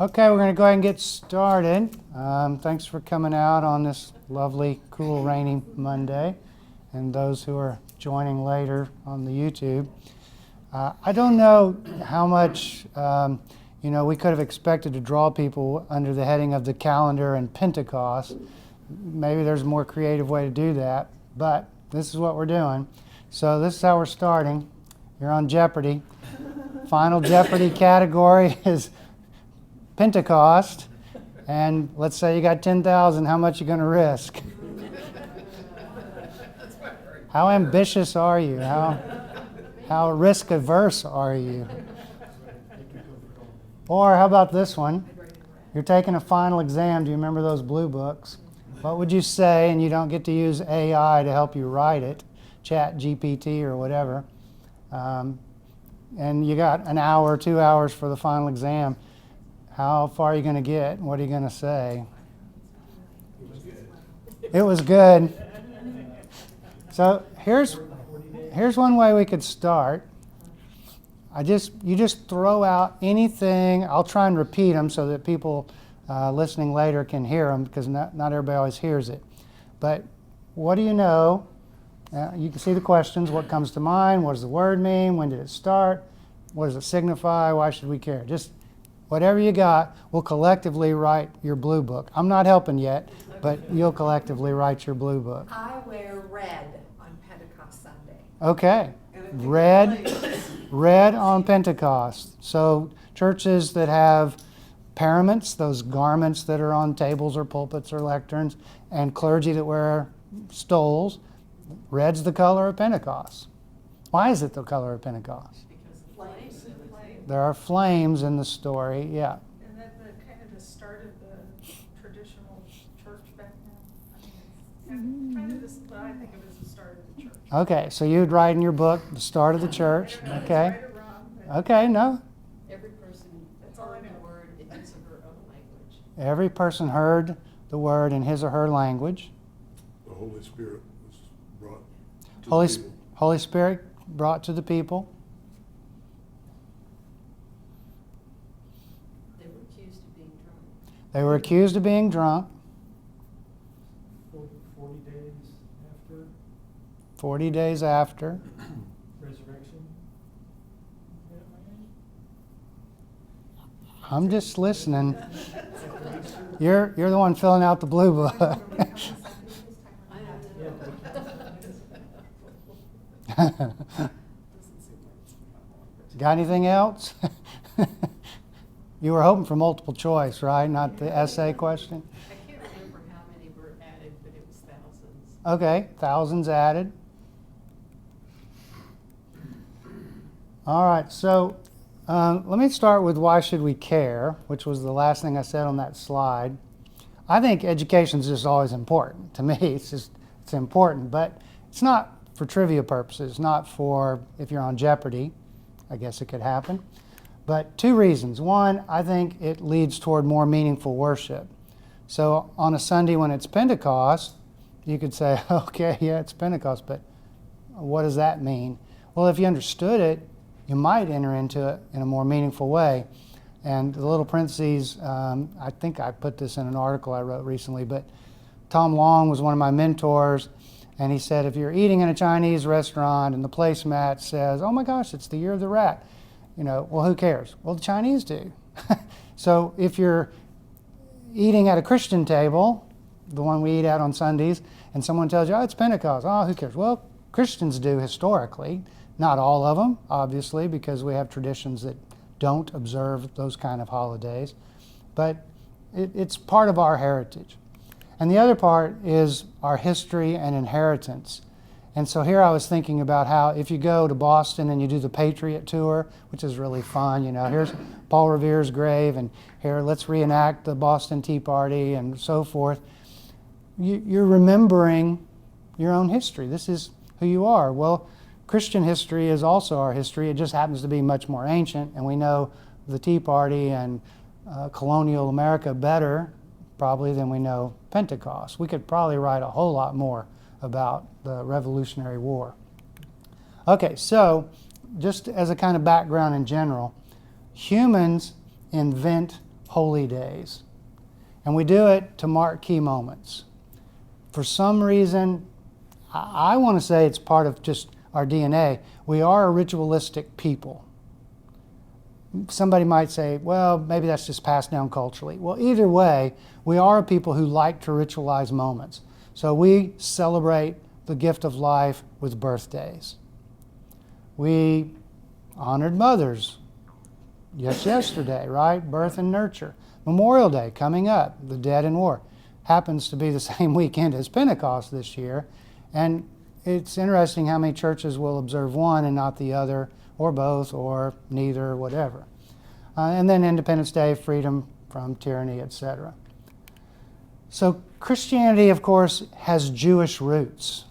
Okay, we're going to go ahead and get started. Thanks for coming out on this lovely, cool, rainy Monday, and those who are joining later on the YouTube. I don't know how much we could have expected to draw people under the heading of the calendar and Pentecost. Maybe there's a more creative way to do that, but this is what we're doing. So this is how we're starting. You're on Jeopardy. Final Jeopardy category is Pentecost, and let's say you got 10,000, how much you going to risk? How ambitious are you? How risk averse are you? Or how about this one? You're taking a final exam. Do you remember those blue books? What would you say? And you don't get to use AI to help you write it, Chat GPT or whatever. And you got an hour, 2 hours for the final exam. How far are you going to get? What are you going to say? It was good. So here's one way we could start. You just throw out anything. I'll try and repeat them so that people listening later can hear them, because not everybody always hears it. But what do you know? You can see the questions. What comes to mind? What does the word mean? When did it start? What does it signify? Why should we care? Just whatever you got, we'll collectively write your blue book. I'm not helping yet, but you'll collectively write your blue book. I wear red on Pentecost Sunday. Okay. Red on Pentecost. So churches that have paraments, those garments that are on tables or pulpits or lecterns, and clergy that wear stoles, red's the color of Pentecost. Why is it the color of Pentecost? Because flames. There are flames in the story, yeah. And that kind of the start of the traditional church back then. I mean, kind of this, what I think of as the start of the church. Okay, so you'd write in your book the start of the church. Okay. Right or wrong, but Okay, no. Every person heard the word in his or her own language. Every person heard the word in his or her language. The Holy Spirit was brought to the people. Holy Spirit brought to the people. They were accused of being drunk. They were accused of being drunk. 40 days after 40 days after. resurrection. I'm just listening. You're the one filling out the blue book. I don't know. Got anything else? You were hoping for multiple choice, right? Not the essay question? I can't remember how many were added, but it was thousands. Okay, thousands added. All right, so let me start with why should we care, which was the last thing I said on that slide. I think education is just always important. To me, it's important, but it's not for trivia purposes, not for if you're on Jeopardy. I guess it could happen. But two reasons. One, I think it leads toward more meaningful worship. So on a Sunday when it's Pentecost, you could say, okay, yeah, it's Pentecost, but what does that mean? Well, if you understood it, you might enter into it in a more meaningful way. And the little parentheses, I think I put this in an article I wrote recently, but Tom Long was one of my mentors, and he said, if you're eating in a Chinese restaurant and the placemat says, oh my gosh, it's the year of the rat, well, who cares? Well, the Chinese do. So if you're eating at a Christian table, the one we eat at on Sundays, and someone tells you, oh, it's Pentecost, oh, who cares? Well, Christians do historically. Not all of them, obviously, because we have traditions that don't observe those kind of holidays. But it's part of our heritage. And the other part is our history and inheritance. And so here I was thinking about how if you go to Boston and you do the Patriot Tour, which is really fun, here's Paul Revere's grave, and here let's reenact the Boston Tea Party and so forth. You're remembering your own history. This is who you are. Well, Christian history is also our history. It just happens to be much more ancient, and we know the Tea Party and colonial America better probably than we know Pentecost. We could probably write a whole lot more about the Revolutionary War. Okay, so just as a kind of background in general, humans invent holy days. And we do it to mark key moments. For some reason, I want to say it's part of just our DNA. We are a ritualistic people. Somebody might say, well, maybe that's just passed down culturally. Well, either way, we are a people who like to ritualize moments. So we celebrate the gift of life with birthdays. We honored mothers just yesterday, right? Birth and nurture. Memorial Day coming up, the dead in war. Happens to be the same weekend as Pentecost this year. And it's interesting how many churches will observe one and not the other, or both, or neither, or whatever. And then Independence Day, freedom from tyranny, etc. So Christianity, of course, has Jewish roots.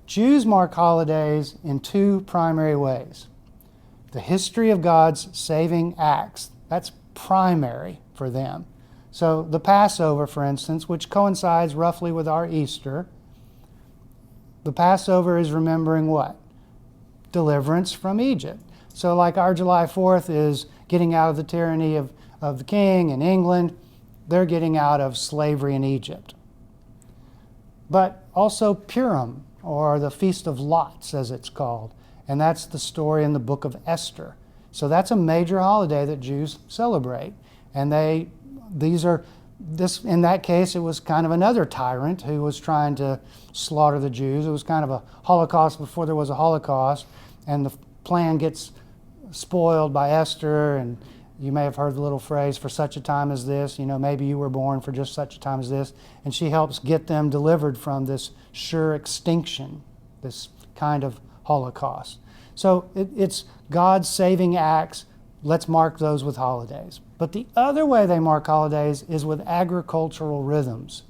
Jews mark holidays in two primary ways. The history of God's saving acts, that's primary for them. So the Passover, for instance, which coincides roughly with our Easter, the Passover is remembering what? Deliverance from Egypt. So like our July 4th is getting out of the tyranny of the king in England, they're getting out of slavery in Egypt. But also Purim, or the Feast of Lots as it's called, and that's the story in the book of Esther. So that's a major holiday that Jews celebrate. And in that case, it was kind of another tyrant who was trying to slaughter the Jews. It was kind of a Holocaust before there was a Holocaust, and the plan gets spoiled by Esther, and you may have heard the little phrase, for such a time as this, maybe you were born for just such a time as this, and she helps get them delivered from this sure extinction, this kind of Holocaust. So it's God's saving acts. Let's mark those with holidays. But the other way they mark holidays is with agricultural rhythms.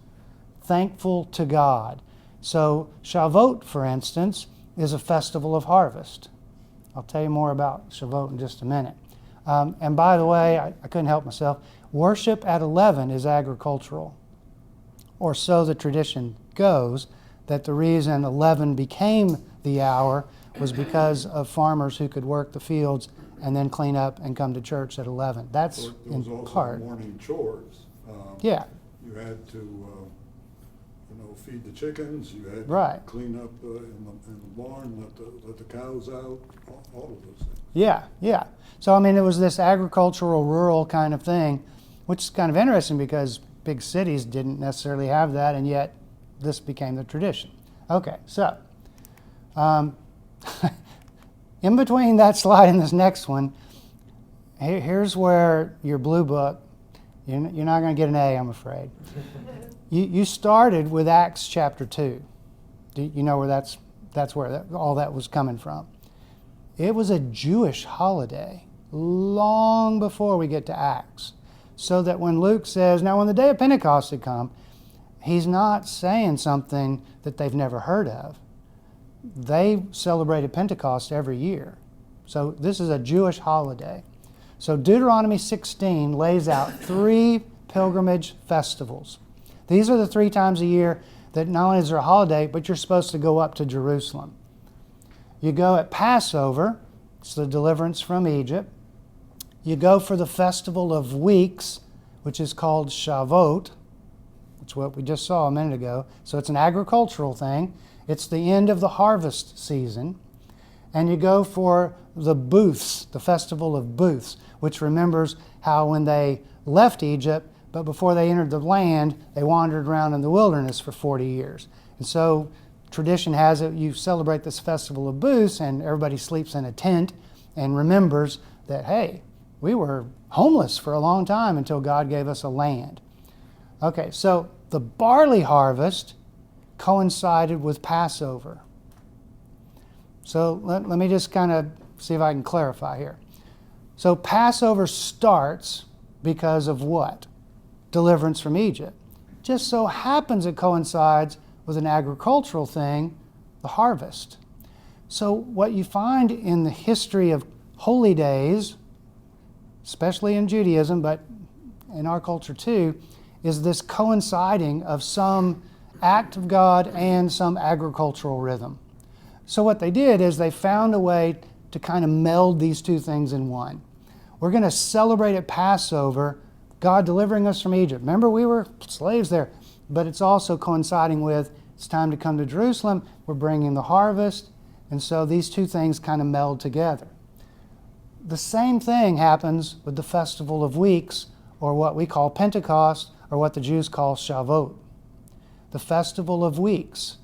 Thankful to God. So Shavuot, for instance, is a festival of harvest. I'll tell you more about Shavuot in just a minute. And by the way, I couldn't help myself. Worship at 11 is agricultural. Or so the tradition goes, that the reason 11 became the hour was because of farmers who could work the fields and then clean up and come to church at 11. That's There in was also part. morning chores. Yeah, You had to, feed the chickens. You had Right. to clean up in the barn, let the cows out. All of those things. yeah. So, it was this agricultural, rural kind of thing, which is kind of interesting because big cities didn't necessarily have that, and yet this became the tradition. Okay, so in between that slide and this next one, here's where your blue book, you're not going to get an A, I'm afraid. You started with Acts chapter 2. Do you know where that's where all that was coming from? It was a Jewish holiday long before we get to Acts. So that when Luke says, now when the day of Pentecost had come, he's not saying something that they've never heard of. They celebrated Pentecost every year. So this is a Jewish holiday. So Deuteronomy 16 lays out 3 pilgrimage festivals. These are the 3 times a year that not only is there a holiday, but you're supposed to go up to Jerusalem. You go at Passover, it's the deliverance from Egypt. You go for the Festival of Weeks, which is called Shavuot. That's what we just saw a minute ago. So it's an agricultural thing. It's the end of the harvest season. And you go for the Booths, the Festival of Booths, which remembers how when they left Egypt, but before they entered the land, they wandered around in the wilderness for 40 years. And so tradition has it, you celebrate this Festival of Booths and everybody sleeps in a tent and remembers that, hey, we were homeless for a long time until God gave us a land. Okay, so the barley harvest coincided with Passover. So let me just kind of see if I can clarify here. So Passover starts because of what? Deliverance from Egypt. Just so happens it coincides with an agricultural thing, the harvest. So what you find in the history of holy days, especially in Judaism, but in our culture too, is this coinciding of some act of God and some agricultural rhythm. So what they did is they found a way to kind of meld these two things in one. We're going to celebrate at Passover, God delivering us from Egypt. Remember, we were slaves there. But it's also coinciding with it's time to come to Jerusalem. We're bringing the harvest. And so these two things kind of meld together. The same thing happens with the Festival of Weeks, or what we call Pentecost, or what the Jews call Shavuot. The Festival of Weeks,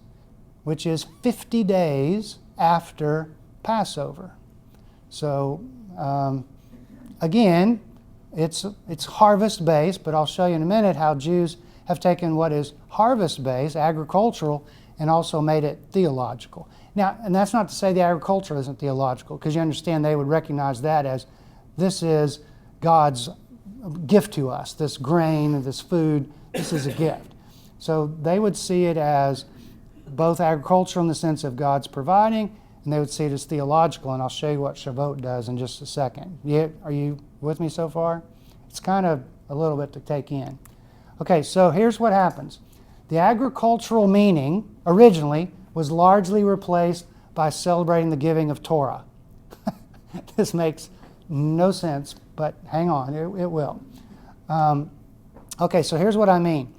which is 50 days after Passover. So, again, it's harvest-based, but I'll show you in a minute how Jews have taken what is harvest-based, agricultural, and also made it theological. Now, and that's not to say the agriculture isn't theological, because you understand they would recognize that as this is God's gift to us, this grain, this food, this is a gift. So they would see it as both agricultural in the sense of God's providing, and they would see it as theological, and I'll show you what Shavuot does in just a second. Are you with me so far? It's kind of a little bit to take in. Okay, so here's what happens. The agricultural meaning originally was largely replaced by celebrating the giving of Torah. This makes no sense, but hang on, it will. Okay, so here's what I mean.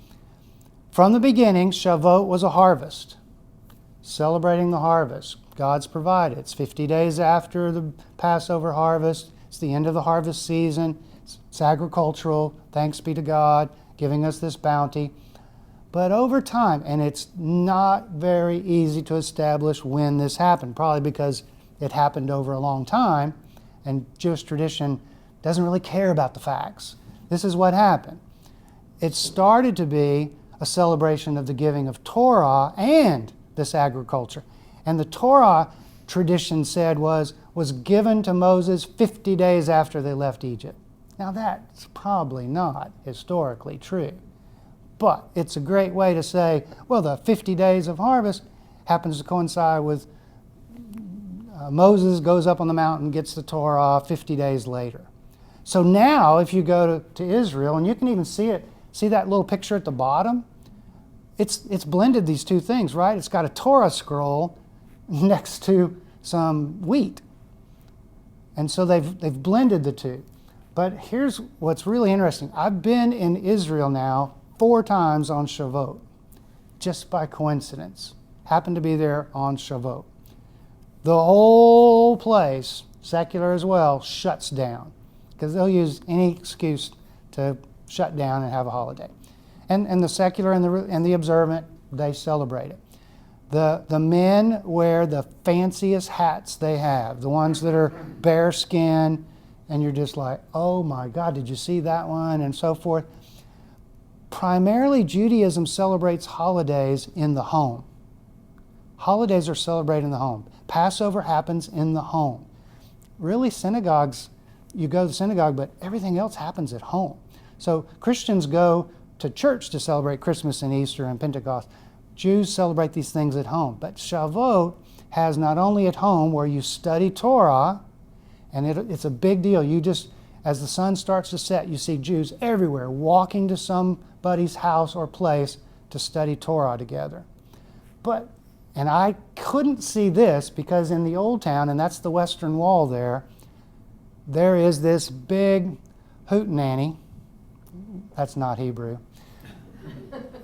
From the beginning, Shavuot was a harvest, celebrating the harvest. God's provided. It's 50 days after the Passover harvest. It's the end of the harvest season. It's agricultural. Thanks be to God, giving us this bounty. But over time, and it's not very easy to establish when this happened, probably because it happened over a long time, and Jewish tradition doesn't really care about the facts. This is what happened. It started to be a celebration of the giving of Torah and this agriculture. And the Torah, tradition said, was given to Moses 50 days after they left Egypt. Now that's probably not historically true. But it's a great way to say, well, the 50 days of harvest happens to coincide with Moses goes up on the mountain, gets the Torah 50 days later. So now if you go to Israel, and you can even see it, see that little picture at the bottom? It's blended these two things, right? It's got a Torah scroll next to some wheat. And so they've blended the two. But here's what's really interesting. I've been in Israel now 4 times on Shavuot, just by coincidence. Happened to be there on Shavuot. The whole place, secular as well, shuts down because they'll use any excuse to shut down and have a holiday. And the secular and the observant, they celebrate it. The men wear the fanciest hats they have, the ones that are bare skin, and you're just like, oh my God, did you see that one? And so forth. Primarily, Judaism celebrates holidays in the home. Holidays are celebrated in the home. Passover happens in the home. Really, synagogues, you go to the synagogue, but everything else happens at home. So Christians go to church to celebrate Christmas and Easter and Pentecost. Jews celebrate these things at home. But Shavuot has not only at home where you study Torah, and it's a big deal. You just, as the sun starts to set, you see Jews everywhere walking to somebody's house or place to study Torah together. And I couldn't see this because in the Old Town, and that's the Western Wall there is this big hootenanny, that's not Hebrew,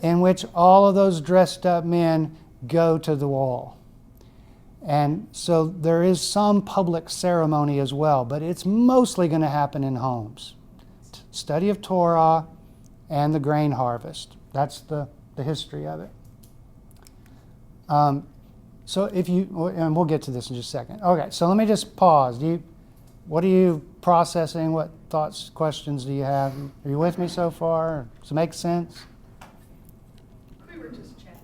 in which all of those dressed up men go to the wall. And so there is some public ceremony as well, but it's mostly going to happen in homes. Study of Torah and the grain harvest. That's the history of it. So if you, and we'll get to this in just a second. Okay, so let me just pause. What are you processing? What thoughts, questions do you have? Are you with me so far? Does it make sense? We were just chatting.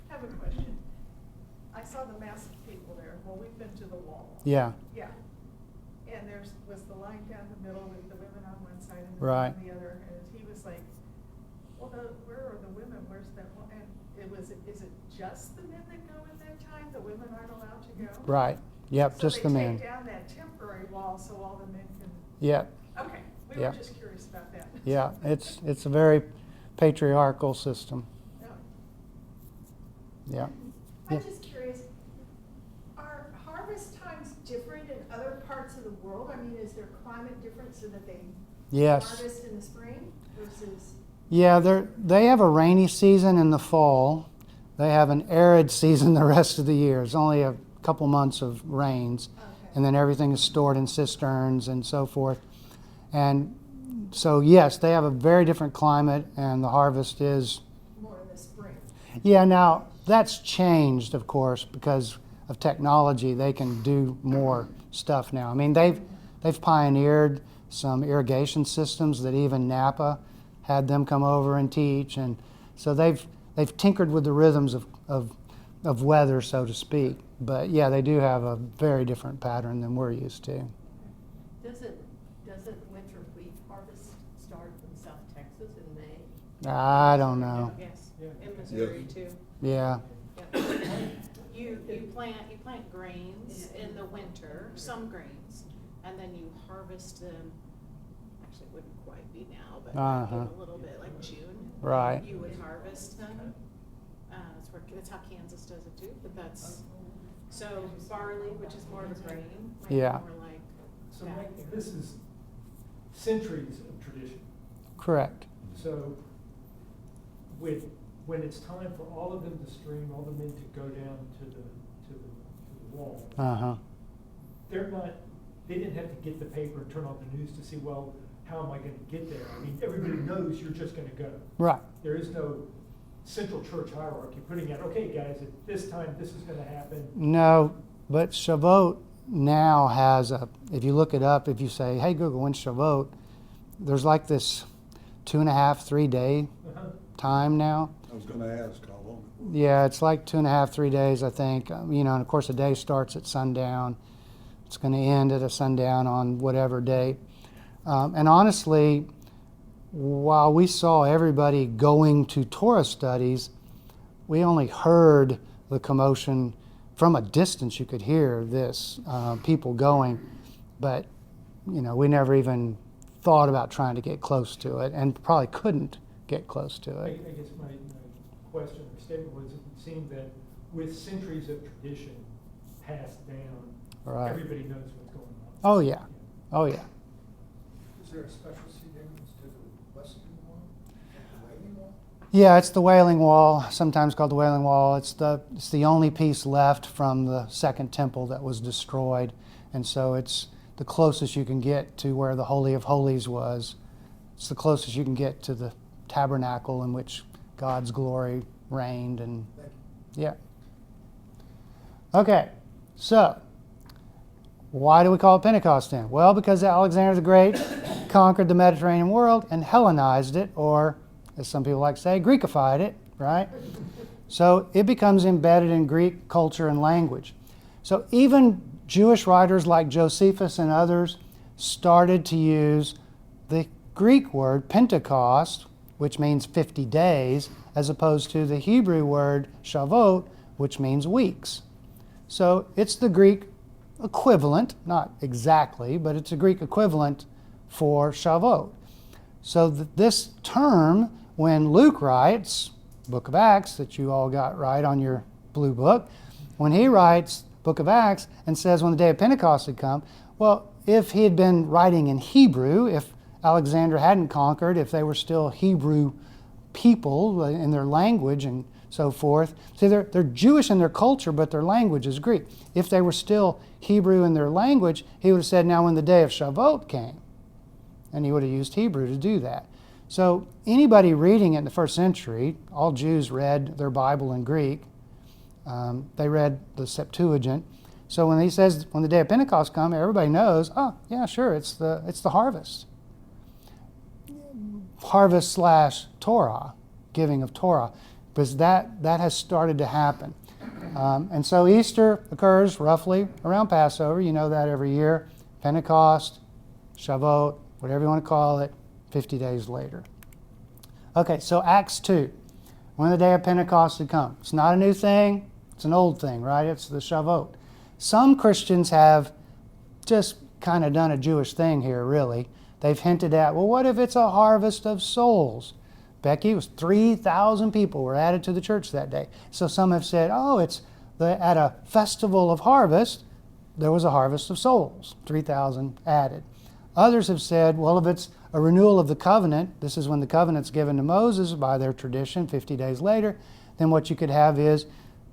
I have a question. I saw the mass of people there. Well, we've been to the wall. Yeah. Yeah. And was the line down the middle with the women on one side and the Right. men on the other. And he was like, well, where are the women? Where's that? And is it just the men that go at that time? The women aren't allowed to go? Right. Yep, just the So men. they take down that temporary wall so all the men can... Yep. Okay, we Yeah. were just curious about that. Yeah, it's a very patriarchal system. Yeah. Yeah. I'm Yeah. just curious, are harvest times different in other parts of the world? I mean, is there climate difference so that they Yes. harvest in the spring versus? Yeah, they have a rainy season in the fall. They have an arid season the rest of the year. It's only a couple months of rains, Okay. and then everything is stored in cisterns and so forth. And so, yes, they have a very different climate, and the harvest is. More in the spring. Yeah, now that's changed, of course, because of technology. They can do more stuff now. I mean, they've pioneered some irrigation systems that even Napa had them come over and teach, and so they've tinkered with the rhythms of weather, so to speak. But yeah, they do have a very different pattern than we're used to. Doesn't winter wheat harvest start in South Texas in May? I don't know. Yes, Yeah. in Missouri too. Yeah. You plant grains in the winter, some grains, and then you harvest them. Actually, it wouldn't quite be now, but Uh-huh. a little bit like June. Right. You would harvest them. That's how Kansas does it too. But that's so barley, which is more of a grain. Might be Yeah. More like So that. Mike, this is centuries of tradition. Correct. So when it's time for all of them to stream, all the men to go down to the wall, Uh-huh. they didn't have to get the paper and turn on the news to see, well, how am I going to get there? I mean, everybody knows you're just going to go. Right. There is no central church hierarchy putting out, okay, guys, at this time, this is going to happen. No, but Shavuot now has if you look it up, if you say, hey, Google, when's Shavuot? There's like this 2.5, 3 day Uh-huh. time now. I was gonna ask how long it was. Yeah, it's like 2.5, 3 days, I think. And of course, the day starts at sundown. It's going to end at a sundown on whatever date. And honestly, while we saw everybody going to Torah studies, we only heard the commotion from a distance. You could hear this, people going, but we never even thought about trying to get close to it, and probably couldn't get close to I it. guess my question or statement was, it would seem that with centuries of tradition passed down, Right. everybody knows what's going on. Oh yeah, oh yeah. Is there a special significance to the western wall, the Wailing Wall? Yeah, it's the Wailing Wall, sometimes called the Wailing Wall. It's the only piece left from the second temple that was destroyed, and so it's the closest you can get to where the Holy of Holies was. It's the closest you can get to the tabernacle in which God's glory reigned, and yeah. Okay, so why do we call it Pentecost then? Well, because Alexander the Great conquered the Mediterranean world and Hellenized it, or as some people like to say, Greekified it, right? So it becomes embedded in Greek culture and language. So even Jewish writers like Josephus and others started to use the Greek word Pentecost, which means 50 days, as opposed to the Hebrew word Shavuot, which means weeks. So it's the Greek equivalent, not exactly, but it's a Greek equivalent for Shavuot. So this term, when Luke writes, Book of Acts, that you all got right on your blue book, when he writes Book of Acts and says when the day of Pentecost had come, well, if he had been writing in Hebrew, if Alexander hadn't conquered, if they were still Hebrew people in their language and so forth. See, they're Jewish in their culture, but their language is Greek. If they were still Hebrew in their language, he would have said, now when the day of Shavuot came, and he would have used Hebrew to do that. So anybody reading it in the first century, all Jews read their Bible in Greek. They read the Septuagint. So when he says, when the day of Pentecost come, everybody knows, oh, yeah, sure, it's the harvest. Harvest / Torah, giving of Torah, because that has started to happen. And so Easter occurs roughly around Passover. You know that every year. Pentecost, Shavuot, whatever you want to call it, 50 days later. Okay, so Acts 2, when the day of Pentecost had come. It's not a new thing. It's an old thing, right? It's the Shavuot. Some Christians have just kind of done a Jewish thing here, really. They've hinted at, well, what if it's a harvest of souls? Becky, it was 3,000 people were added to the church that day. So some have said, oh, it's at a festival of harvest, there was a harvest of souls, 3,000 added. Others have said, well, if it's a renewal of the covenant, this is when the covenant's given to Moses by their tradition 50 days later, then what you could have is,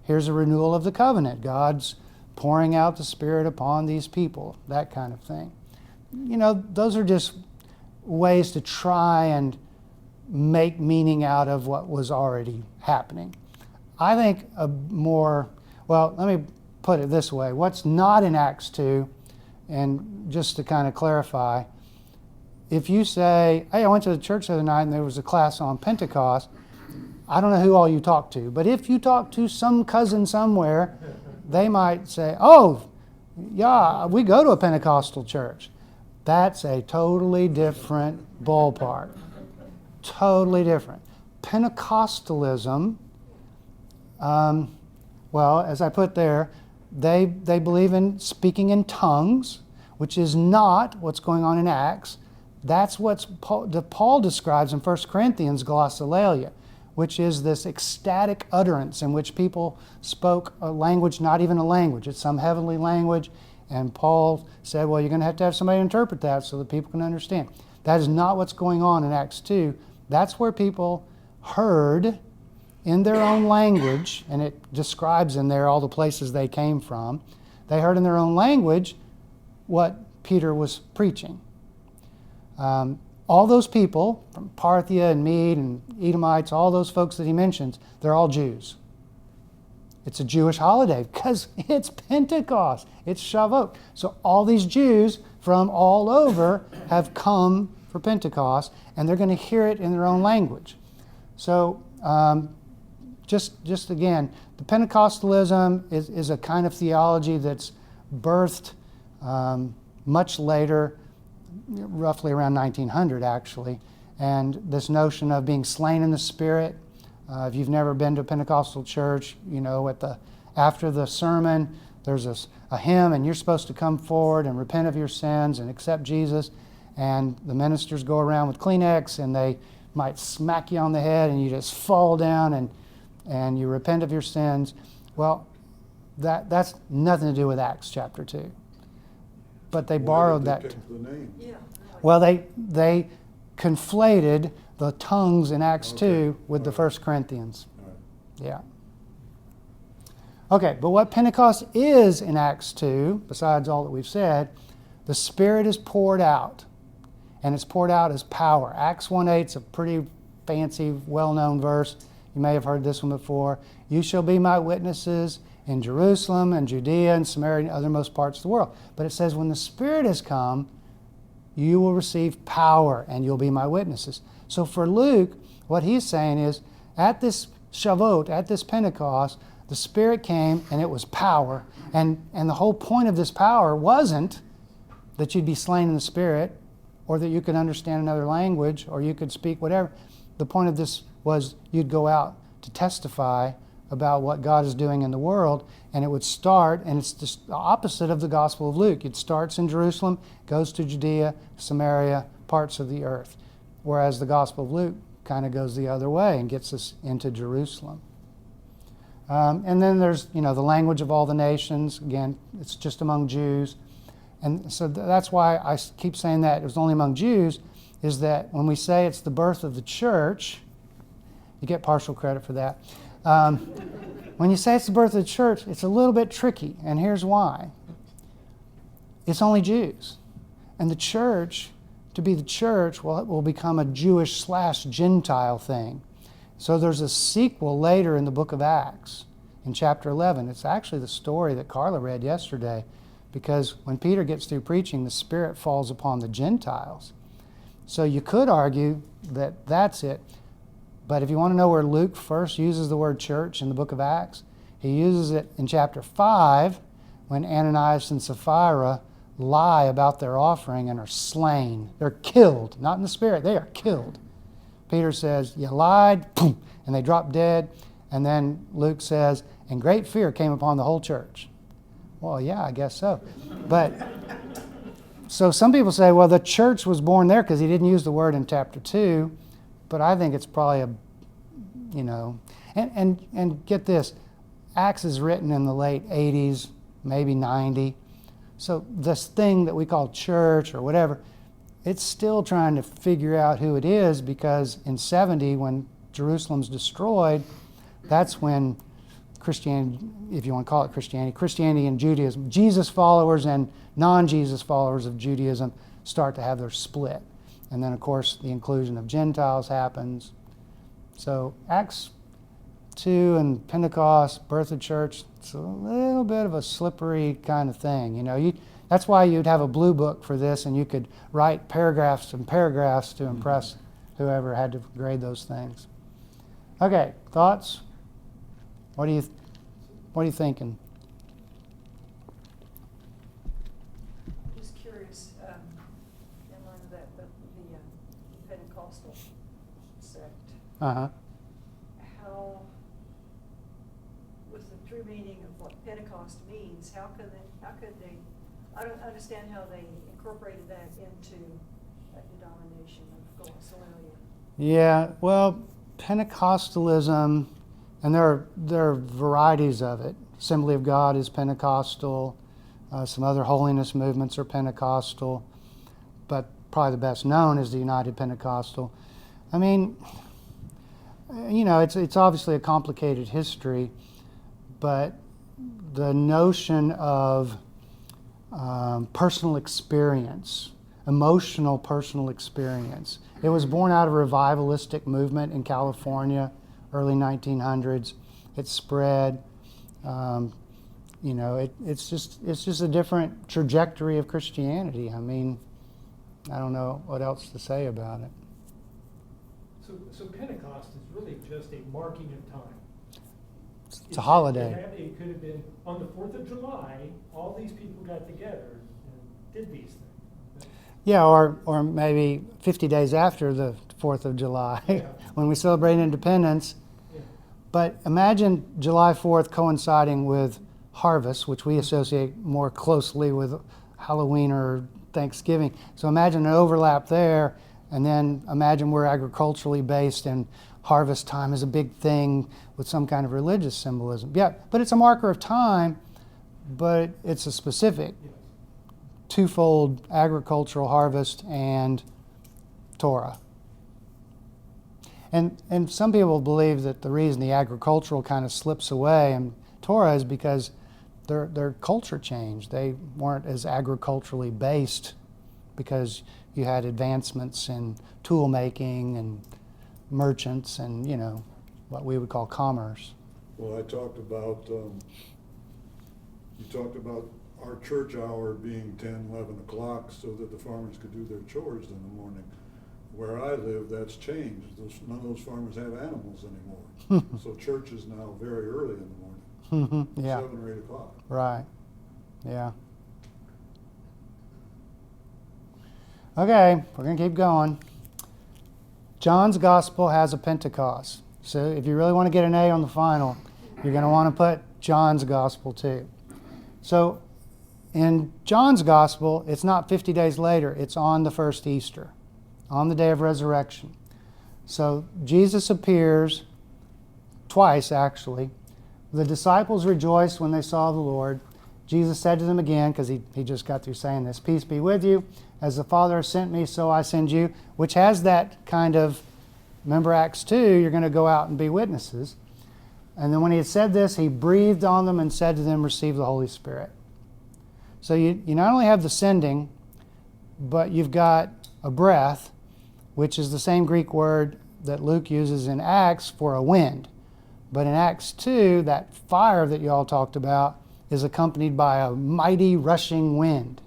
here's a renewal of the covenant. God's pouring out the Spirit upon these people, that kind of thing. You know, those are just ways to try and make meaning out of what was already happening. I think well, let me put it this way. What's not in Acts 2, and just to kind of clarify, if you say, hey, I went to the church the other night and there was a class on Pentecost, I don't know who all you talk to, but if you talk to some cousin somewhere, they might say, oh, yeah, we go to a Pentecostal church. That's a totally different ballpark. Totally different. Pentecostalism, well, as I put there, they believe in speaking in tongues, which is not what's going on in Acts. That's what Paul describes in 1 Corinthians, glossolalia, which is this ecstatic utterance in which people spoke a language, not even a language. It's some heavenly language. And Paul said, well, you're going to have somebody interpret that so that people can understand. That is not what's going on in Acts 2. That's where people heard in their own language, and it describes in there all the places they came from. They heard in their own language what Peter was preaching. All those people from Parthia and Mede and Edomites, all those folks that he mentions, they're all Jews. It's a Jewish holiday because it's Pentecost. It's Shavuot. So all these Jews from all over have come for Pentecost, and they're going to hear it in their own language. So just again, the Pentecostalism is a kind of theology that's birthed much later, roughly around 1900 actually, and this notion of being slain in the Spirit. If you've never been to a Pentecostal church, you know, after the sermon, there's a hymn, and you're supposed to come forward and repent of your sins and accept Jesus. And the ministers go around with Kleenex, and they might smack you on the head, and you just fall down, and you repent of your sins. Well, that's nothing to do with Acts chapter 2. But they borrowed that. Why did they pick the name? Yeah. Well, they conflated the tongues in Acts 2 with the 1 Corinthians. All right. Yeah. Okay, but what Pentecost is in Acts 2, besides all that we've said, the Spirit is poured out, and it's poured out as power. Acts 1:8 is a pretty fancy, well-known verse. You may have heard this one before. You shall be my witnesses in Jerusalem and Judea and Samaria and othermost parts of the world. But it says when the Spirit has come, you will receive power and you'll be my witnesses. So for Luke, what he's saying is, at this Shavuot, at this Pentecost, the Spirit came and it was power. And the whole point of this power wasn't that you'd be slain in the Spirit or that you could understand another language or you could speak whatever. The point of this was you'd go out to testify about what God is doing in the world, and it would start, and it's just the opposite of the Gospel of Luke. It starts in Jerusalem, goes to Judea, Samaria, parts of the earth, whereas the Gospel of Luke kind of goes the other way and gets us into Jerusalem. And then there's, the language of all the nations. Again, it's just among Jews. And so that's why I keep saying that it was only among Jews, is that when we say it's the birth of the church, you get partial credit for that. When you say it's the birth of the church, it's a little bit tricky, and here's why. It's only Jews. And the church, to be the church, well, it will become a Jewish/Gentile thing. So there's a sequel later in the book of Acts, in chapter 11. It's actually the story that Carla read yesterday, because when Peter gets through preaching, the Spirit falls upon the Gentiles. So you could argue that that's it. But if you want to know where Luke first uses the word church in the book of Acts, he uses it in chapter 5 when Ananias and Sapphira lie about their offering and are slain. They're killed, not in the Spirit, they are killed. Peter says, you lied, boom, and they drop dead. And then Luke says, and great fear came upon the whole church. Well, yeah, I guess so. But so some people say, well, the church was born there because he didn't use the word in chapter 2. But I think it's probably and get this, Acts is written in the late 80s, maybe 90. So this thing that we call church or whatever, it's still trying to figure out who it is, because in 70, when Jerusalem's destroyed, that's when Christianity, if you want to call it Christianity and Judaism, Jesus followers and non-Jesus followers of Judaism start to have their split. And then, of course, the inclusion of Gentiles happens. So Acts 2 and Pentecost, birth of church, it's a little bit of a slippery kind of thing. You know, that's why you'd have a blue book for this, and you could write paragraphs and paragraphs to impress whoever had to grade those things. Okay, thoughts? What are you thinking? Just curious, in line with that, the Pentecostal sect, Uh-huh. how, with the true meaning of what Pentecost means, how could they, I don't understand how they incorporated that into that denomination of glossolalia. Yeah, well, Pentecostalism, and there are varieties of it. Assembly of God is Pentecostal. Some other holiness movements are Pentecostal, but probably the best known is the United Pentecostal. I mean, you know, it's obviously a complicated history, but the notion of personal experience, emotional personal experience. It was born out of a revivalistic movement in California, early 1900s. It spread. You know, it's just a different trajectory of Christianity. I mean, I don't know what else to say about it. So Pentecost is really just a marking of time. It's a holiday. It could have been on the 4th of July, all these people got together and did these things. Yeah, or maybe 50 days after the 4th of July, Yeah. when we celebrate independence. Yeah. But imagine July 4th coinciding with harvest, which we associate more closely with Halloween or Thanksgiving. So imagine an overlap there, and then imagine we're agriculturally based and harvest time is a big thing with some kind of religious symbolism. Yeah, but it's a marker of time, but it's a specific Yes. twofold agricultural harvest and Torah. And some people believe that the reason the agricultural kind of slips away in Torah is because their culture changed. They weren't as agriculturally based because you had advancements in tool making and merchants and, you know, what we would call commerce. Well, you talked about our church hour being 10, 11 o'clock so that the farmers could do their chores in the morning. Where I live, that's changed. None of those farmers have animals anymore. So church is now very early in the morning, Yeah, 7 or 8 o'clock. right. Yeah. Okay, we're going to keep going. John's Gospel has a Pentecost. So if you really want to get an A on the final, you're going to want to put John's Gospel too. So in John's Gospel, it's not 50 days later, it's on the first Easter, on the day of resurrection. So Jesus appears twice, actually. The disciples rejoiced when they saw the Lord. Jesus said to them again, because he just got through saying this, "Peace be with you. As the Father has sent me, so I send you," which has that kind of, remember Acts 2, you're going to go out and be witnesses. And then when he had said this, he breathed on them and said to them, "Receive the Holy Spirit." So you not only have the sending, but you've got a breath, which is the same Greek word that Luke uses in Acts for a wind. But in Acts 2, that fire that you all talked about is accompanied by a mighty rushing wind.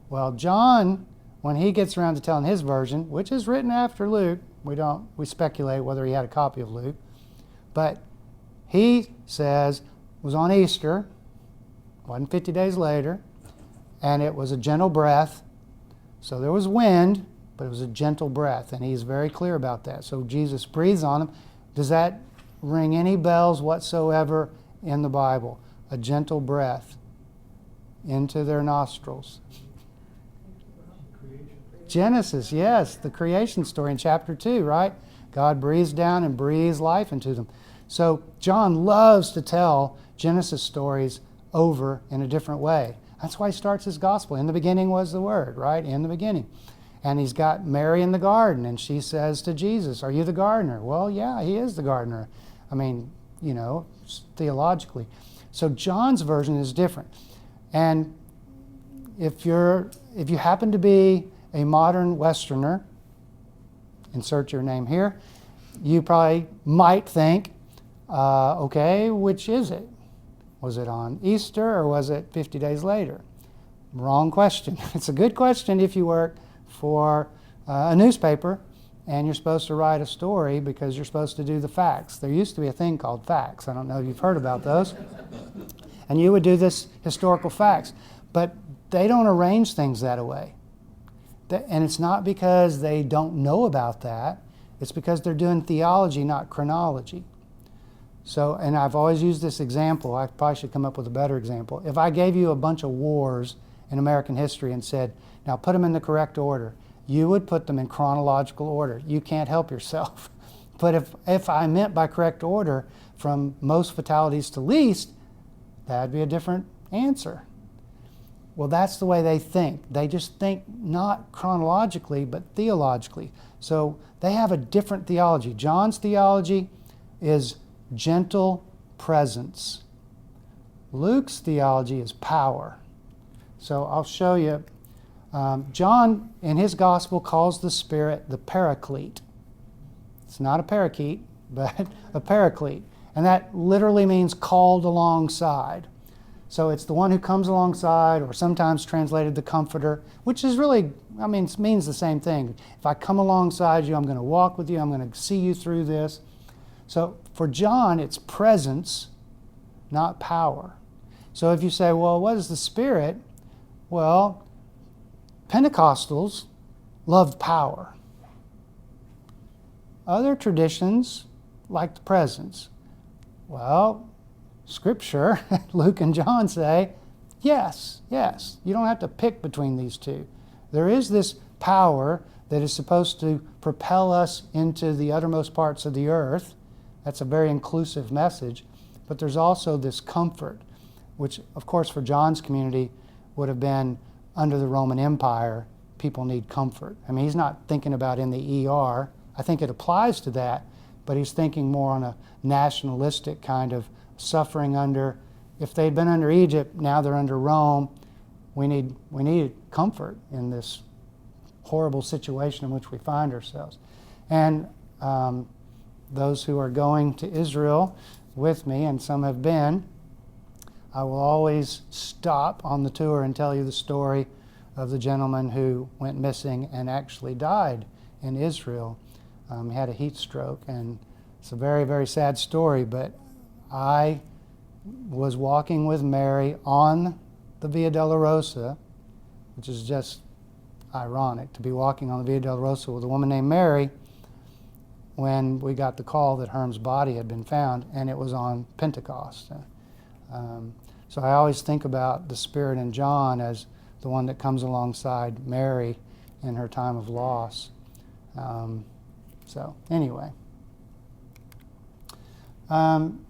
Well, John, when he gets around to telling his version, which is written after Luke, we speculate whether he had a copy of Luke, but he says it was on Easter, wasn't 50 days later, and it was a gentle breath. So there was wind, but it was a gentle breath, and he's very clear about that. So Jesus breathes on them. Does that ring any bells whatsoever in the Bible? A gentle breath into their nostrils. Creation. Genesis, yes, the creation story in chapter 2, right? God breathes down and breathes life into them. So John loves to tell Genesis stories over in a different way. That's why he starts his gospel. In the beginning was the Word, right? In the beginning. And he's got Mary in the garden, and she says to Jesus, "Are you the gardener?" Well, yeah, he is the gardener. I mean, theologically. So John's version is different. And if you happen to be a modern Westerner, insert your name here, you probably might think, okay, which is it? Was it on Easter or was it 50 days later? Wrong question. It's a good question if you work for a newspaper and you're supposed to write a story because you're supposed to do the facts. There used to be a thing called facts. I don't know if you've heard about those. And you would do this historical facts. But they don't arrange things that way. And it's not because they don't know about that. It's because they're doing theology, not chronology. So, and I've always used this example. I probably should come up with a better example. If I gave you a bunch of wars in American history and said, now put them in the correct order, you would put them in chronological order. You can't help yourself. But if I meant by correct order from most fatalities to least, that'd be a different answer. Well, that's the way they think. They just think not chronologically, but theologically. So they have a different theology. John's theology is gentle presence. Luke's theology is power. So I'll show you. John, in his gospel, calls the Spirit the Paraclete. It's not a parakeet, but a paraclete. And that literally means called alongside. So it's the one who comes alongside, or sometimes translated the Comforter, which is really, it means the same thing. If I come alongside you, I'm going to walk with you, I'm going to see you through this. So for John, it's presence, not power. So if you say, well, what is the Spirit? Well, Pentecostals loved power. Other traditions like the presence. Well, Scripture, Luke and John say, yes. You don't have to pick between these two. There is this power that is supposed to propel us into the uttermost parts of the earth. That's a very inclusive message. But there's also this comfort, which, of course, for John's community would have been under the Roman Empire. People need comfort. He's not thinking about in the ER. I think it applies to that, but he's thinking more on a nationalistic kind of suffering under. If they'd been under Egypt, now they're under Rome. We need comfort in this horrible situation in which we find ourselves. And those who are going to Israel with me, and some have been, I will always stop on the tour and tell you the story of the gentleman who went missing and actually died in Israel. He had a heat stroke, and it's a very, very sad story, but I was walking with Mary on the Via Dolorosa, which is just ironic to be walking on the Via Dolorosa with a woman named Mary, when we got the call that Herm's body had been found, and it was on Pentecost. So I always think about the Spirit in John as the one that comes alongside Mary in her time of loss. So anyway. And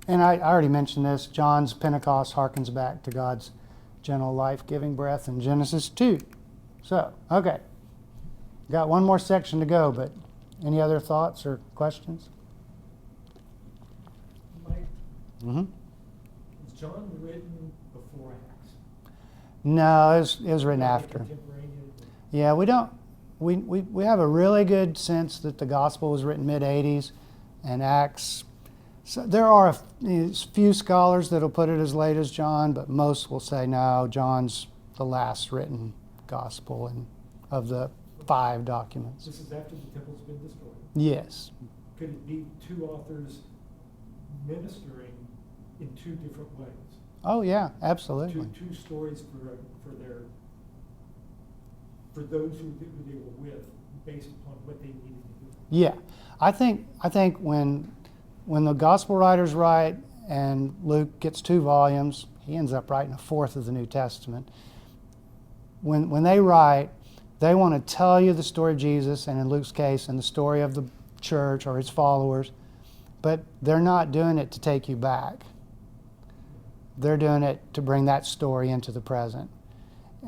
I already mentioned this, John's Pentecost harkens back to God's gentle life-giving breath in Genesis 2. So, okay. Got one more section to go, but any other thoughts or questions? Mike, Mm-hmm. was John written before Acts? No, it was written after. Contemporaneous? Yeah, we have a really good sense that the gospel was written mid-80s and Acts. So there are a few scholars that will put it as late as John, but most will say no, John's the last written gospel of the 5 documents. This is after the temple's been destroyed. Yes. Could it be 2 authors ministering in 2 different ways? Oh yeah, absolutely. Two stories for those who they were with, based upon what they needed to do. Yeah, I think when the gospel writers write and Luke gets 2 volumes, he ends up writing a 4th of the New Testament. When they write, they want to tell you the story of Jesus, and in Luke's case, and the story of the church or his followers, but they're not doing it to take you back. they're doing it to bring that story into the present.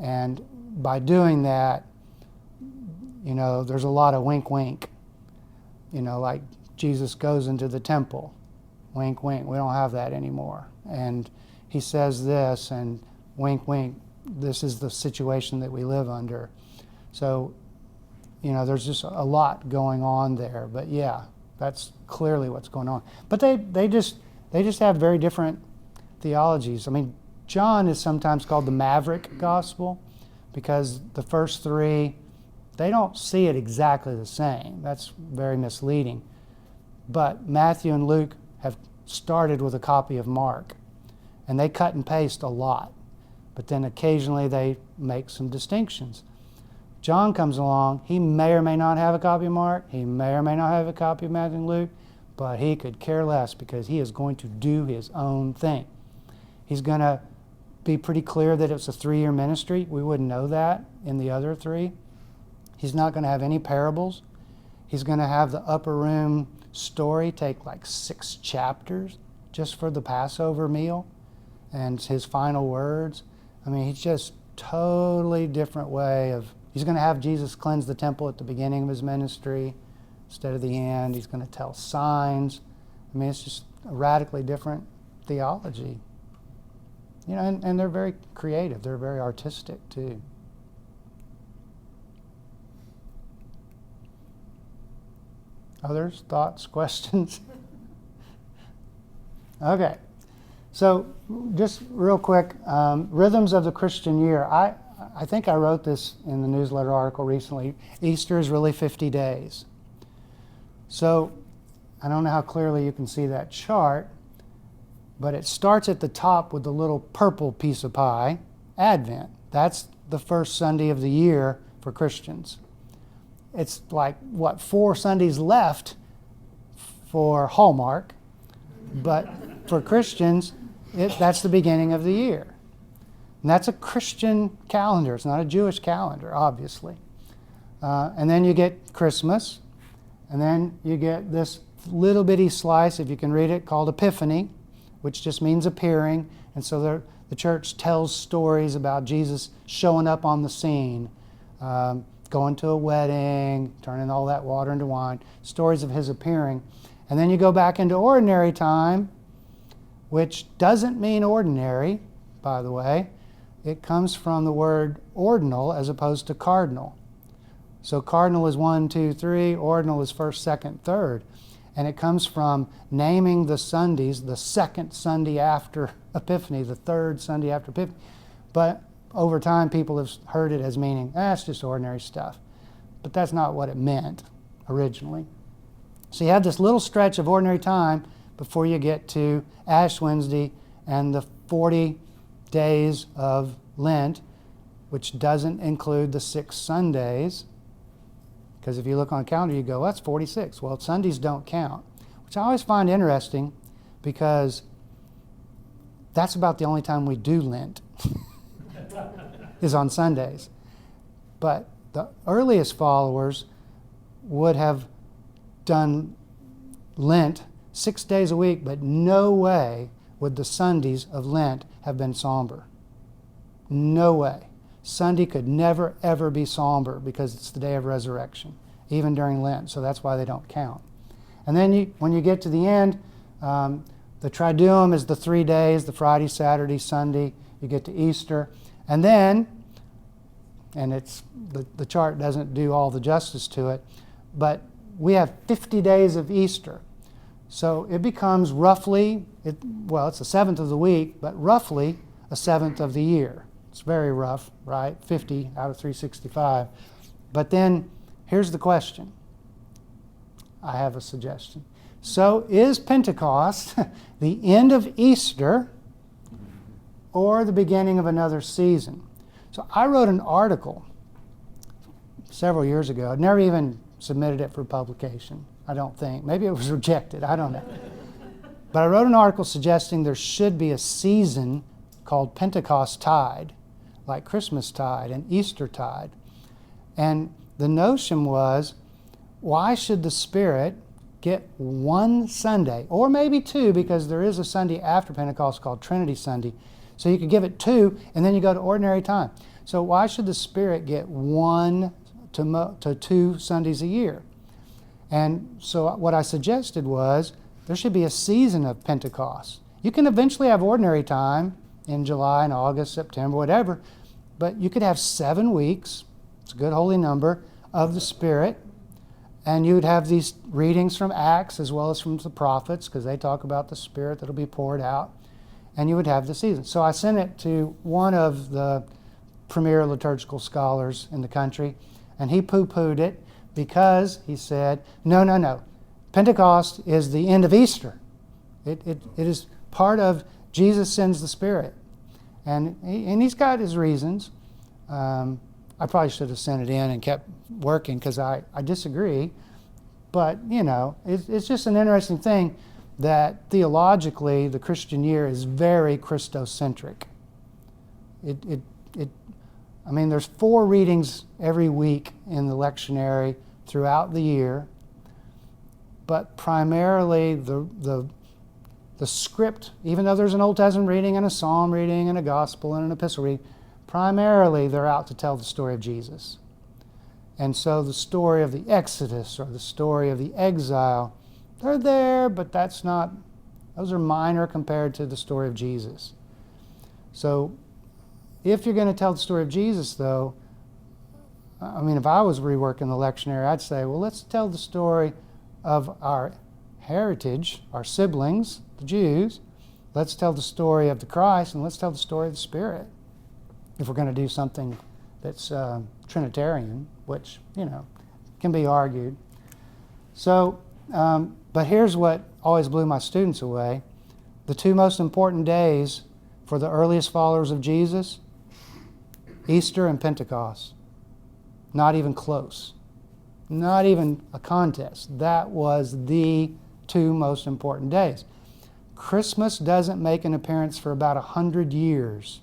And by doing that, there's a lot of wink, wink. Like Jesus goes into the temple. Wink, wink. We don't have that anymore. And he says this, and wink, wink. This is the situation that we live under. So, there's just a lot going on there. But yeah, that's clearly what's going on. But they just have very different theologies. I mean, John is sometimes called the maverick gospel because the first three, they don't see it exactly the same. That's very misleading. But Matthew and Luke have started with a copy of Mark, and they cut and paste a lot. But then occasionally they make some distinctions. John comes along, he may or may not have a copy of Mark, he may or may not have a copy of Matthew and Luke, but he could care less because he is going to do his own thing. He's going to be pretty clear that it's a 3-year ministry. We wouldn't know that in the other 3. He's not going to have any parables. He's going to have the upper room story take like 6 chapters just for the Passover meal and his final words. I mean, he's just totally different way of, he's going to have Jesus cleanse the temple at the beginning of his ministry instead of the end. He's going to tell signs. I mean, it's just a radically different theology. And they're very creative. They're very artistic too. Others, thoughts, questions? Okay. So just real quick, rhythms of the Christian year. I think I wrote this in the newsletter article recently. Easter is really 50 days. So I don't know how clearly you can see that chart, but it starts at the top with the little purple piece of pie, Advent. That's the first Sunday of the year for Christians. It's like, 4 Sundays left for Hallmark, but for Christians, that's the beginning of the year. And that's a Christian calendar. It's not a Jewish calendar, obviously. And then you get Christmas, and then you get this little bitty slice, if you can read it, called Epiphany, which just means appearing. And so the church tells stories about Jesus showing up on the scene, going to a wedding, turning all that water into wine, stories of his appearing. And then you go back into ordinary time, which doesn't mean ordinary, by the way. It comes from the word ordinal as opposed to cardinal. So cardinal is 1, 2, 3, ordinal is 1st, 2nd, 3rd. And it comes from naming the Sundays, the 2nd Sunday after Epiphany, the 3rd Sunday after Epiphany. But over time, people have heard it as meaning, it's just ordinary stuff. But that's not what it meant originally. So you have this little stretch of ordinary time before you get to Ash Wednesday and the 40 days of Lent, which doesn't include the 6 Sundays. Because if you look on a calendar, you go, that's 46. Well, Sundays don't count, which I always find interesting because that's about the only time we do Lent, is on Sundays. But the earliest followers would have done Lent 6 days a week, but no way would the Sundays of Lent have been somber. No way. Sunday could never, ever be somber because it's the day of resurrection, even during Lent, so that's why they don't count. And then when you get to the end, the Triduum is the 3 days, the Friday, Saturday, Sunday, you get to Easter. And then, and it's the chart doesn't do all the justice to it, but we have 50 days of Easter. So it becomes roughly, it's a 7th of the week, but roughly a 7th of the year. It's very rough, right? 50 out of 365. But then here's the question. I have a suggestion. So is Pentecost the end of Easter or the beginning of another season? So I wrote an article several years ago. I'd never even submitted it for publication, I don't think. Maybe it was rejected, I don't know. But I wrote an article suggesting there should be a season called Pentecost Tide, like Christmas Tide and Easter Tide. And the notion was, why should the Spirit get one Sunday, or maybe two, because there is a Sunday after Pentecost called Trinity Sunday. So you could give it two, and then you go to ordinary time. So why should the Spirit get one to 2 Sundays a year? And so what I suggested was there should be a season of Pentecost. You can eventually have ordinary time in July and August, September, whatever, but you could have 7 weeks, it's a good holy number, of the Spirit, and you would have these readings from Acts as well as from the prophets, because they talk about the Spirit that will be poured out, and you would have the season. So I sent it to one of the premier liturgical scholars in the country, and he poo-pooed it because he said, no, Pentecost is the end of Easter. It is part of Jesus sends the Spirit. And he's got his reasons. I probably should have sent it in and kept working because I disagree. But, it's just an interesting thing that theologically the Christian year is very Christocentric. There's 4 readings every week in the lectionary throughout the year, but primarily the script, even though there's an Old Testament reading and a Psalm reading and a Gospel and an Epistle reading, primarily they're out to tell the story of Jesus. And so the story of the Exodus or the story of the exile, they're there, but those are minor compared to the story of Jesus. So if you're going to tell the story of Jesus, though, if I was reworking the lectionary, I'd say, well, let's tell the story of our heritage, our siblings, the Jews. Let's tell the story of the Christ, and let's tell the story of the Spirit. If we're going to do something that's Trinitarian, which, can be argued. So, but here's what always blew my students away. The 2 most important days for the earliest followers of Jesus, Easter and Pentecost. Not even close. Not even a contest. That was the 2 most important days. Christmas doesn't make an appearance for about 100 years.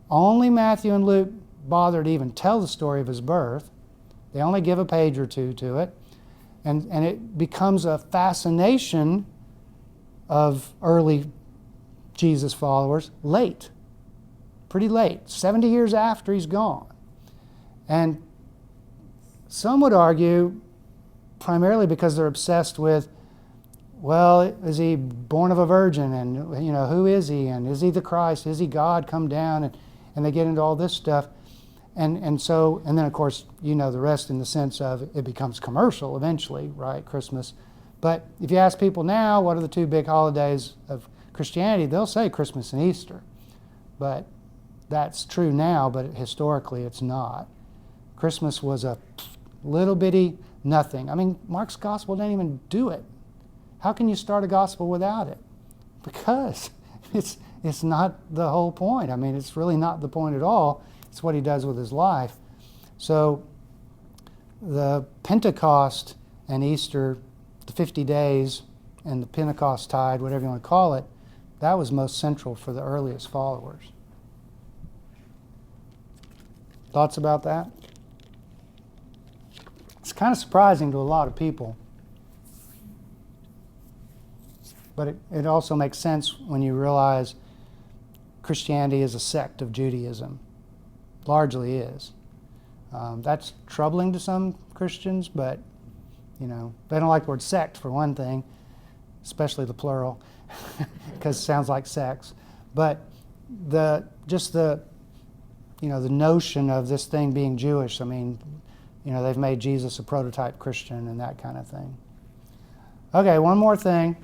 Only Matthew and Luke bother to even tell the story of his birth. They only give a page or 2 to it. And it becomes a fascination of early Jesus followers late. Pretty late. 70 years after he's gone. And some would argue, primarily because they're obsessed with, well, is he born of a virgin? And, who is he? And is he the Christ? Is he God come down? And they get into all this stuff. And then, of course, the rest in the sense of it becomes commercial eventually, right? Christmas. But if you ask people now, what are the 2 big holidays of Christianity? They'll say Christmas and Easter. But that's true now, but historically it's not. Christmas was a little bitty nothing. Mark's gospel didn't even do it. How can you start a gospel without it? Because it's not the whole point. It's really not the point at all. It's what he does with his life. So the Pentecost and Easter, the 50 days and the Pentecost tide, whatever you want to call it, that was most central for the earliest followers. Thoughts about that? It's kind of surprising to a lot of people. But it also makes sense when you realize Christianity is a sect of Judaism. Largely is. That's troubling to some Christians, but they don't like the word sect for one thing, especially the plural, because it sounds like sex. But the notion of this thing being Jewish, they've made Jesus a prototype Christian and that kind of thing. Okay, one more thing.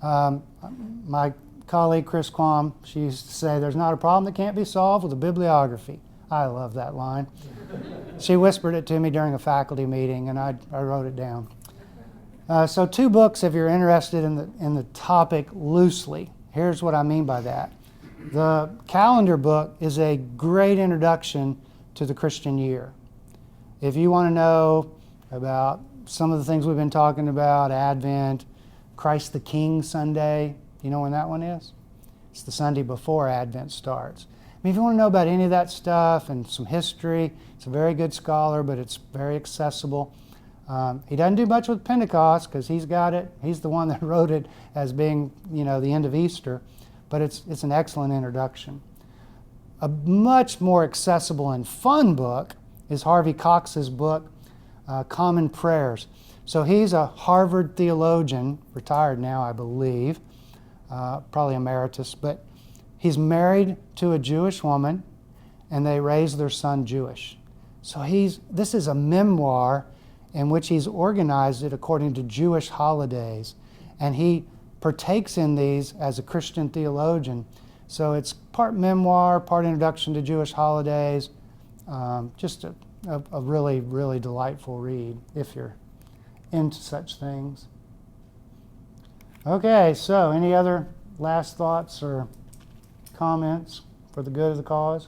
My colleague Chris Quam, she used to say, there's not a problem that can't be solved with a bibliography. I love that line. She whispered it to me during a faculty meeting, and I wrote it down. So 2 books, if you're interested in the topic loosely. Here's what I mean by that. The calendar book is a great introduction to the Christian year. If you want to know about some of the things we've been talking about, Advent, Christ the King Sunday, you know when that one is? It's the Sunday before Advent starts. If you want to know about any of that stuff and some history, it's a very good scholar, but it's very accessible. He doesn't do much with Pentecost because he's got it. He's the one that wrote it as being, the end of Easter. But it's an excellent introduction. A much more accessible and fun book is Harvey Cox's book, Common Prayers. So he's a Harvard theologian, retired now, I believe, probably emeritus, but he's married to a Jewish woman, and they raise their son Jewish. So this is a memoir in which he's organized it according to Jewish holidays, and he partakes in these as a Christian theologian. So it's part memoir, part introduction to Jewish holidays, just a really, really delightful read if you're into such things. Okay, so any other last thoughts or comments for the good of the cause?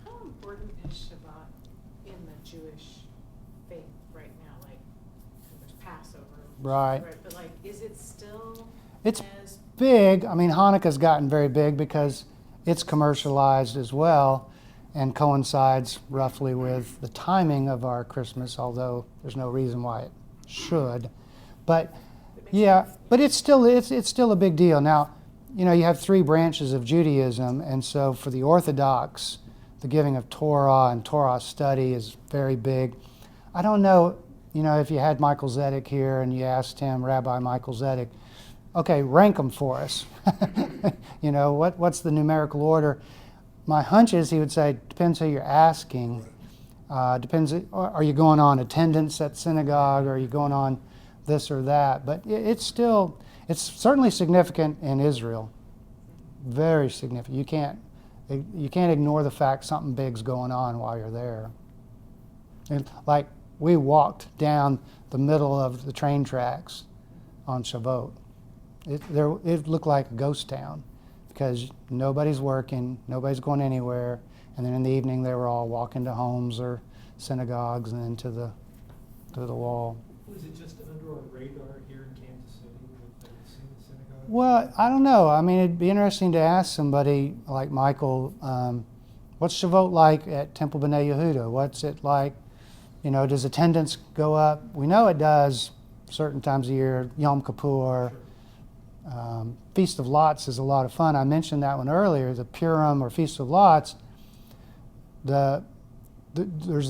How important is Shabbat in the Jewish faith right now? Like, there's Passover. Right. But like, is it still It's as big. I mean, Hanukkah's gotten very big because it's commercialized as well and coincides roughly with the timing of our Christmas, although there's no reason why it should. But yeah, but it's still a big deal. Now, you have three branches of Judaism, and so for the Orthodox, the giving of Torah and Torah study is very big. I don't know, if you had Michael Zedek here and you asked him, Rabbi Michael Zedek, okay, rank them for us. What's the numerical order? My hunch is he would say, depends who you're asking. Depends, are you going on attendance at synagogue? Or are you going on this or that? But it's certainly significant in Israel. Very significant. You can't ignore the fact something big's going on while you're there. And like, we walked down the middle of the train tracks on Shavuot. It looked like a ghost town because nobody's working, nobody's going anywhere, and then in the evening they were all walking to homes or synagogues and then to the wall. Was it just under our radar here in Kansas City that we've seen the synagogue? Well, I don't know. I mean, it'd be interesting to ask somebody like Michael, what's Shavuot like at Temple B'nai Yehuda? What's it like? Does attendance go up? We know it does certain times of year, Yom Kippur. Feast of Lots is a lot of fun. I mentioned that one earlier, the Purim or Feast of Lots. There's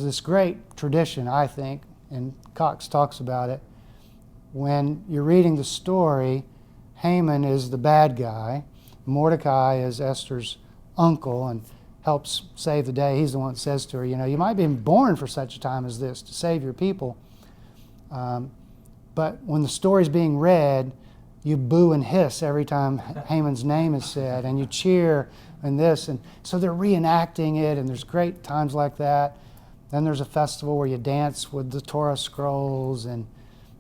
this great tradition, I think, and Cox talks about it. When you're reading the story, Haman is the bad guy. Mordecai is Esther's uncle and helps save the day. He's the one that says to her, you might be born for such a time as this to save your people. But when the story's being read, you boo and hiss every time Haman's name is said, and you cheer and this. And so they're reenacting it, and there's great times like that. Then there's a festival where you dance with the Torah scrolls, and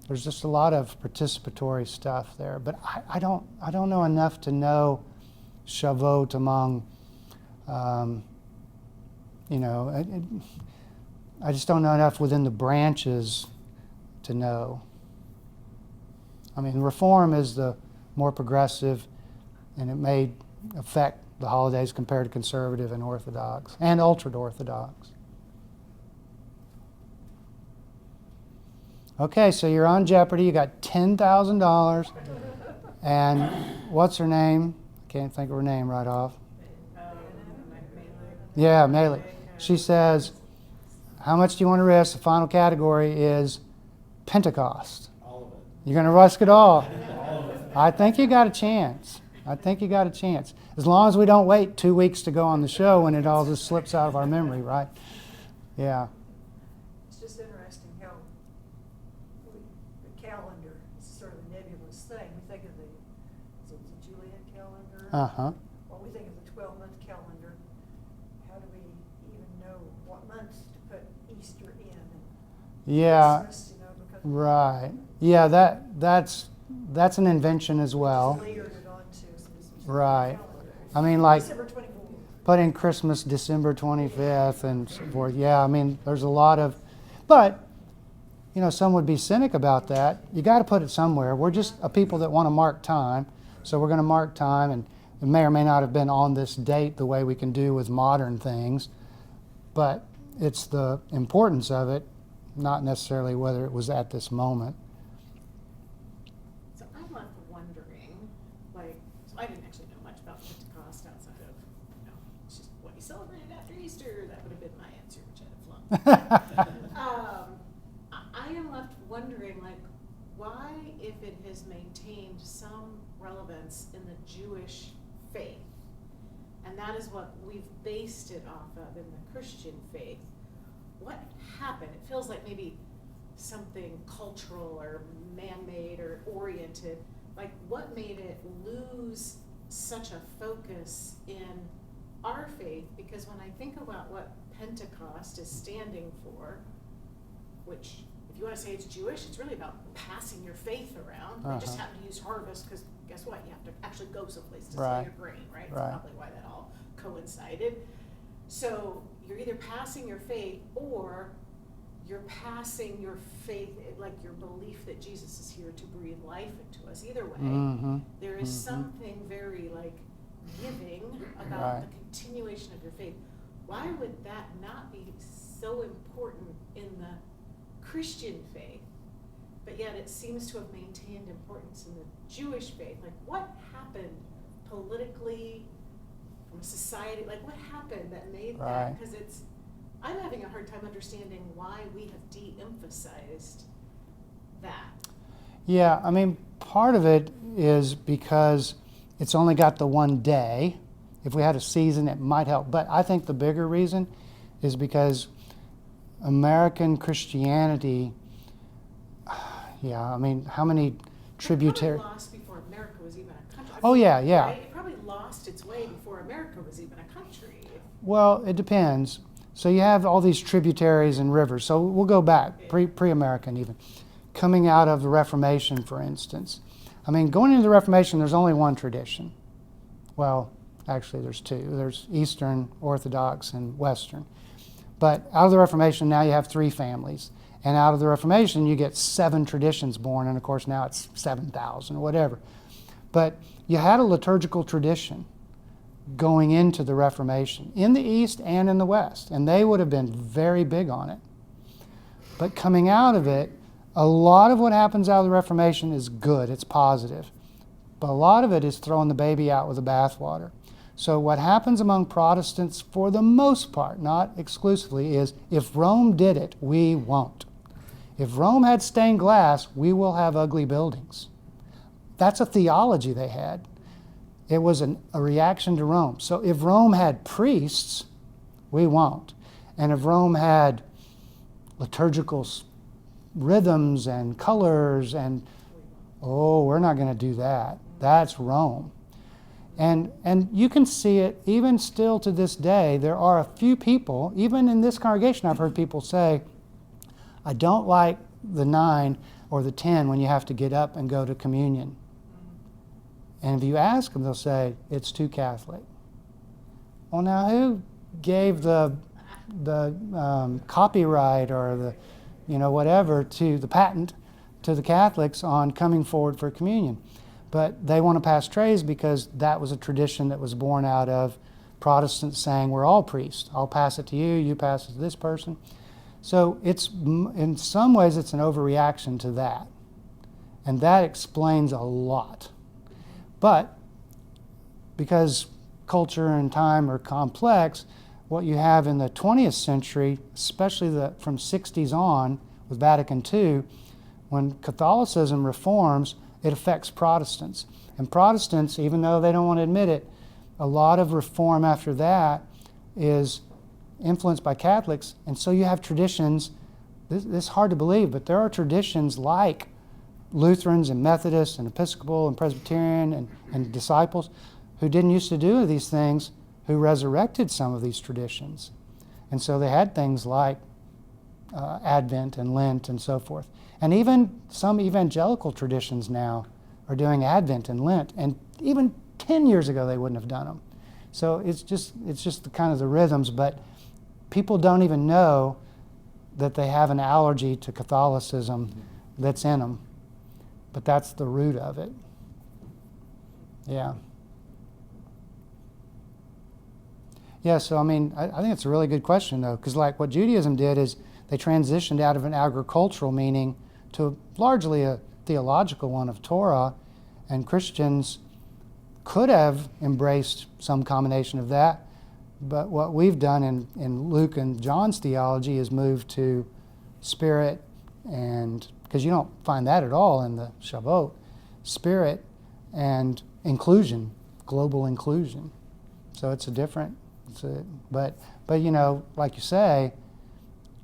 there's just a lot of participatory stuff there. But I don't know enough to know Shavuot among, I just don't know enough within the branches to know. I mean, Reform is the more progressive, and it may affect the holidays compared to conservative and Orthodox and ultra-Orthodox. Okay, so you're on Jeopardy. You got $10,000. And what's her name? I can't think of her name right off. Yeah, Maley. She says, how much do you want to risk? The final category is Pentecost. All of it. You're going to risk it all. All of it. I think you got a chance. As long as we don't wait 2 weeks to go on the show when it all just slips out of our memory, right? Yeah. It's just interesting how the calendar is sort of a nebulous thing. We think of the Julian calendar. Uh-huh. Or we think of the 12-month calendar. How do we even know what months to put Easter in? And Yeah. Christmas, because Right. Yeah, that's an invention as well. it's layered it onto some Right. calendar. I mean, like December 24th. putting Christmas December 25th and so forth. Yeah, I mean, there's a lot of, but some would be cynic about that. You got to put it somewhere. We're just a people that want to mark time, so we're going to mark time, and it may or may not have been on this date the way we can do with modern things, but it's the importance of it not necessarily whether it was at this moment. So I'm left wondering, like, so I didn't actually know much about Pentecost outside of, it's just what you celebrated after Easter. That would have been my answer, which I'd have flunked. I am left wondering, like, why, if it has maintained some relevance in the Jewish faith, and that is what we've based it off of in the Christian faith, what happened? It feels like maybe something cultural or man-made or oriented. Like, what made it lose such a focus in our faith? Because when I think about what Pentecost is standing for, which, if you want to say it's Jewish, it's really about passing your faith around. They just happen to use harvest because guess what? You have to actually go someplace to sell your grain, right? That's probably why that all coincided. So you're either passing your faith or you're passing your faith, like your belief that Jesus is here to breathe life into us. Either way, there is something very like giving about the continuation of your faith. Why would that not be so important in the Christian faith, but yet it seems to have maintained importance in the Jewish faith? Like, what happened politically, from a society, like what happened that made that? Because I'm having a hard time understanding why we have de-emphasized that. Yeah, I mean, part of it is because it's only got the one day. If we had a season, it might help. But I think the bigger reason is because American Christianity, I mean, how many tributary... It probably lost before America was even a country. Oh, yeah. Right? It probably lost its way before America was even a country. Well, it depends. So you have all these tributaries and rivers. So we'll go back, pre-American even. Coming out of the Reformation, for instance. I mean, going into the Reformation, there's only one tradition. Well, actually, there's two. There's Eastern Orthodox and Western. But out of the Reformation, now you have three families. And out of the Reformation, you get 7 traditions born. And of course, now it's 7,000 or whatever. But you had a liturgical tradition going into the Reformation in the East and in the West. And they would have been very big on it. But coming out of it, a lot of what happens out of the Reformation is good. It's positive. But a lot of it is throwing the baby out with the bathwater. So what happens among Protestants, for the most part, not exclusively, is if Rome did it, we won't. If Rome had stained glass, we will have ugly buildings. That's a theology they had. It was a reaction to Rome. So if Rome had priests, we won't. And if Rome had liturgical rhythms and colors and, we're not going to do that. That's Rome. And you can see it even still to this day. There are a few people, even in this congregation, I've heard people say, I don't like the 9 or the 10 when you have to get up and go to communion. And if you ask them, they'll say, it's too Catholic. Well, now who gave the copyright or the, whatever, to the patent to the Catholics on coming forward for communion? But they want to pass trays because that was a tradition that was born out of Protestants saying, we're all priests. I'll pass it to you, you pass it to this person. So it's, in some ways, it's an overreaction to that. And that explains a lot. But because culture and time are complex, what you have in the 20th century, especially from 60s on with Vatican II, when Catholicism reforms, it affects Protestants. And Protestants, even though they don't want to admit it, a lot of reform after that is influenced by Catholics. And so you have traditions, this is hard to believe, but there are traditions like Lutherans and Methodists and Episcopal and Presbyterian and disciples who didn't used to do these things, who resurrected some of these traditions. And so they had things like Advent and Lent and so forth. And even some evangelical traditions now are doing Advent and Lent. And even 10 years ago, they wouldn't have done them. So it's just the kind of the rhythms, but people don't even know that they have an allergy to Catholicism that's in them. But that's the root of it. Yeah. Yeah, so I mean, I think it's a really good question, though, because like what Judaism did is they transitioned out of an agricultural meaning to largely a theological one of Torah, and Christians could have embraced some combination of that, but what we've done in Luke and John's theology is moved to spirit, and because you don't find that at all in the Shavuot, spirit and inclusion, global inclusion. So it's a different, but you know, like you say,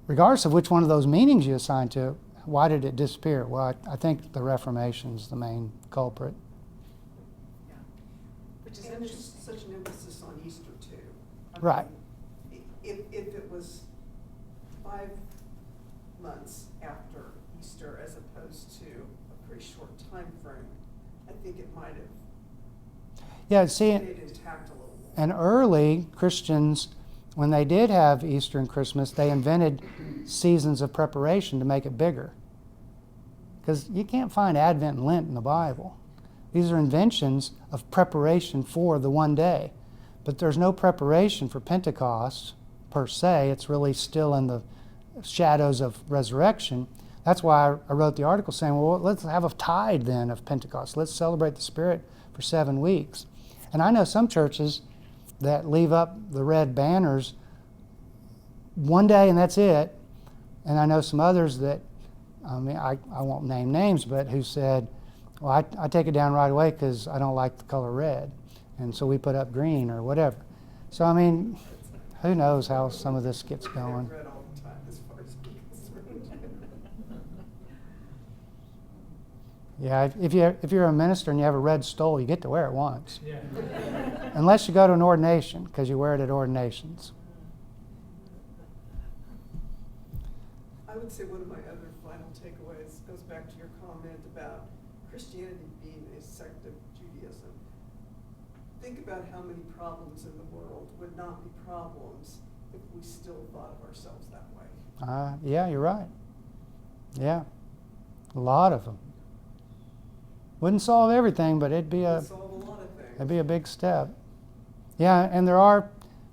regardless of which one of those meanings you assign to it, why did it disappear? Well, I think the Reformation's the main culprit. Yeah. Which is And there's interesting. such an emphasis on Easter too. I Right. mean, If it was 5 months after Easter as opposed to a pretty short time frame, I think it might have Yeah, see, stayed intact a little more. and early Christians, when they did have Easter and Christmas, they invented seasons of preparation to make it bigger. Because you can't find Advent and Lent in the Bible. These are inventions of preparation for the one day. But there's no preparation for Pentecost per se. It's really still in the shadows of resurrection. That's why I wrote the article saying, well, let's have a tide then of Pentecost. Let's celebrate the Spirit for 7 weeks. And I know some churches that leave up the red banners one day and that's it. And I know some others that, I mean, I won't name names, but who said, well, I take it down right away because I don't like the color red. And so we put up green or whatever. So, I mean, who knows how some of this gets going. I've read all the time as far as I'm concerned. Yeah, if you're a minister and you have a red stole, you get to wear it once. Yeah. Unless you go to an ordination, because you wear it at ordinations. I would say one of my other final takeaways goes back to your comment about Christianity being a sect of Judaism. Think about how many problems in the world would not be problems if we still thought of ourselves that way. Yeah, you're right. Yeah, a lot of them. Wouldn't solve everything, but it'd be It'd solve a lot of things. it'd be a big step. Yeah, and there are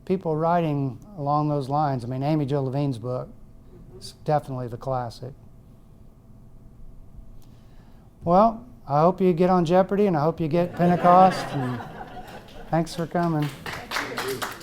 people writing along those lines. I mean, Amy Jo Levine's book is definitely the classic. Well, I hope you get on Jeopardy, and I hope you get Pentecost. And thanks for coming. Thank you.